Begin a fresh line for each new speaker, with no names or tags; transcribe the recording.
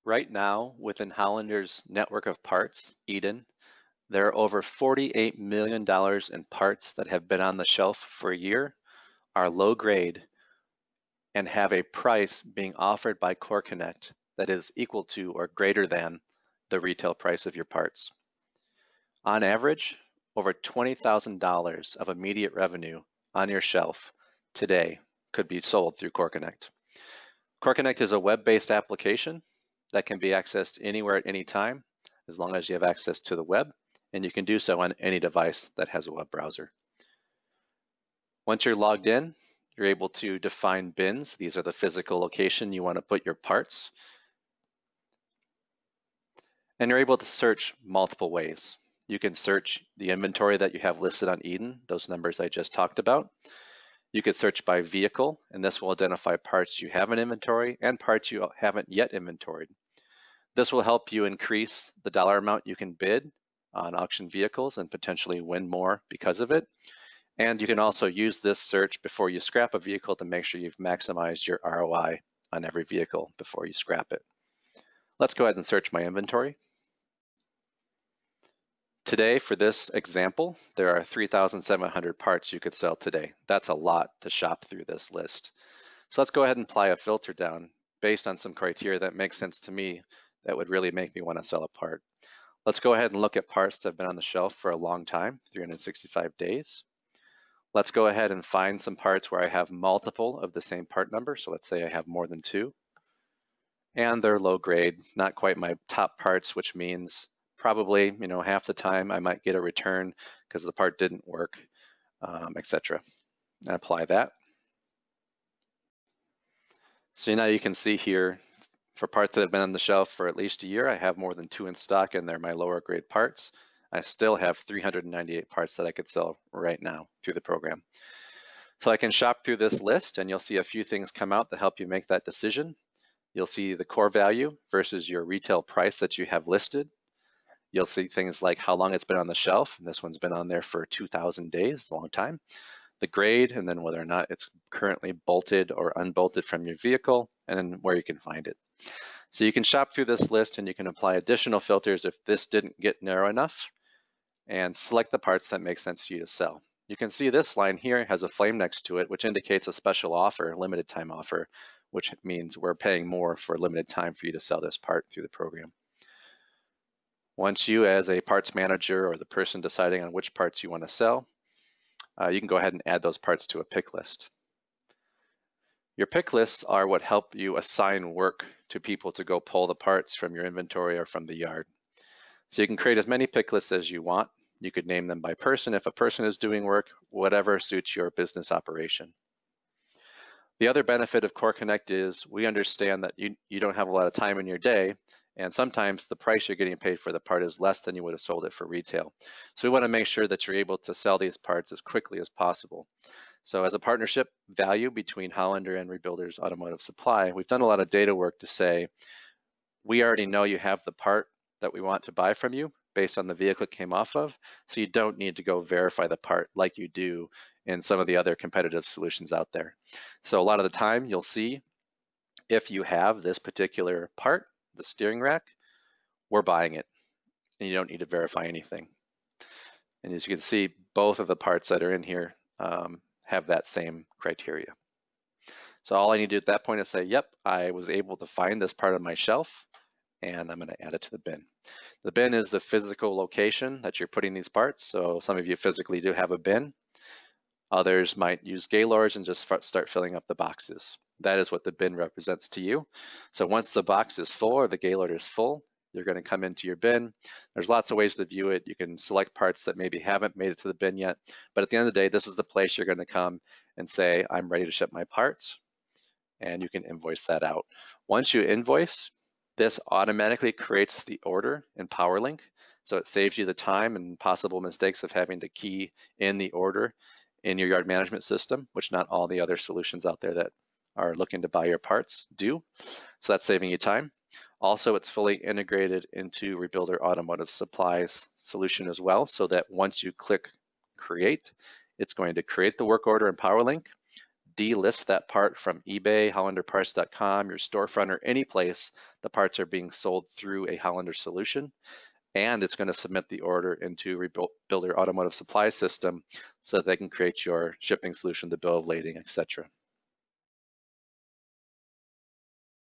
Right now, within Hollander's network of parts, Eden, there are over $48 million in parts that have been on the shelf for a year, are low grade, and have a price being offered by CoreConnect that is equal to or greater than the retail price of your parts. On average, over $20,000 of immediate revenue on your shelf today could be sold through CoreConnect. CoreConnect is a web-based application that can be accessed anywhere at any time, as long as you have access to the web, and you can do so on any device that has a web browser. Once you're logged in, you're able to define bins. These are the physical location you want to put your parts. And you're able to search multiple ways. You can search the inventory that you have listed on Eden, those numbers I just talked about. You could search by vehicle, and this will identify parts you have in inventory and parts you haven't yet inventoried. This will help you increase the dollar amount you can bid on auction vehicles and potentially win more because of it. And you can also use this search before you scrap a vehicle to make sure you've maximized your ROI on every vehicle before you scrap it. Let's go ahead and search my inventory. Today, for this example, there are 3,700 parts you could sell today. That's a lot to shop through this list. So let's go ahead and apply a filter down based on some criteria that makes sense to me that would really make me want to sell a part. Let's go ahead and look at parts that have been on the shelf for a long time, 365 days. Let's go ahead and find some parts where I have multiple of the same part number. So let's say I have more than 2. And they're low grade, not quite my top parts, which means probably, half the time I might get a return because the part didn't work, etc. And apply that. So now you can see here, for parts that have been on the shelf for at least a year, I have more than 2 in stock, and they're my lower grade parts. I still have 398 parts that I could sell right now through the program. So I can shop through this list, and you'll see a few things come out to help you make that decision. You'll see the core value versus your retail price that you have listed. You'll see things like how long it's been on the shelf. And this one's been on there for 2,000 days, a long time. The grade, and then whether or not it's currently bolted or unbolted from your vehicle, and then where you can find it. So you can shop through this list, and you can apply additional filters if this didn't get narrow enough, and select the parts that make sense to you to sell. You can see this line here has a flame next to it, which indicates a special offer, limited time offer, which means we're paying more for a limited time for you to sell this part through the program. Once you, as a parts manager or the person deciding on which parts you want to sell, you can go ahead and add those parts to a pick list. Your pick lists are what help you assign work to people to go pull the parts from your inventory or from the yard. So you can create as many pick lists as you want. You could name them by person if a person is doing work, whatever suits your business operation. The other benefit of CoreConnect is we understand that you don't have a lot of time in your day, and sometimes the price you're getting paid for the part is less than you would have sold it for retail. So we want to make sure that you're able to sell these parts as quickly as possible. So as a partnership value between Hollander and Rebuilders Automotive Supply, we've done a lot of data work to say, we already know you have the part that we want to buy from you based on the vehicle it came off of, so you don't need to go verify the part like you do in some of the other competitive solutions out there. So a lot of the time you'll see if you have this particular part, the steering rack, we're buying it, and you don't need to verify anything. And as you can see, both of the parts that are in here have that same criteria. So all I need to do at that point is say, yep, I was able to find this part on my shelf, and I'm going to add it to the bin. The bin is the physical location that you're putting these parts. So some of you physically do have a bin. Others might use gaylords and just start filling up the boxes. That is what the bin represents to you. So once the box is full or the gaylord is full, you're going to come into your bin. There's lots of ways to view it. You can select parts that maybe haven't made it to the bin yet, but at the end of the day, this is the place you're going to come and say, I'm ready to ship my parts, and you can invoice that out. Once you invoice, this automatically creates the order in Powerlink, so it saves you the time and possible mistakes of having to key in the order in your yard management system, which not all the other solutions out there that are looking to buy your parts do. So that's saving you time. Also, it's fully integrated into Rebuilder Automotive Supply's solution as well, so that once you click create, it's going to create the work order in Powerlink, delist that part from eBay, hollanderparts.com, your storefront, or any place the parts are being sold through a Hollander solution. And it's going to submit the order into Rebuilder Automotive Supply system so that they can create your shipping solution, the bill of lading, etc.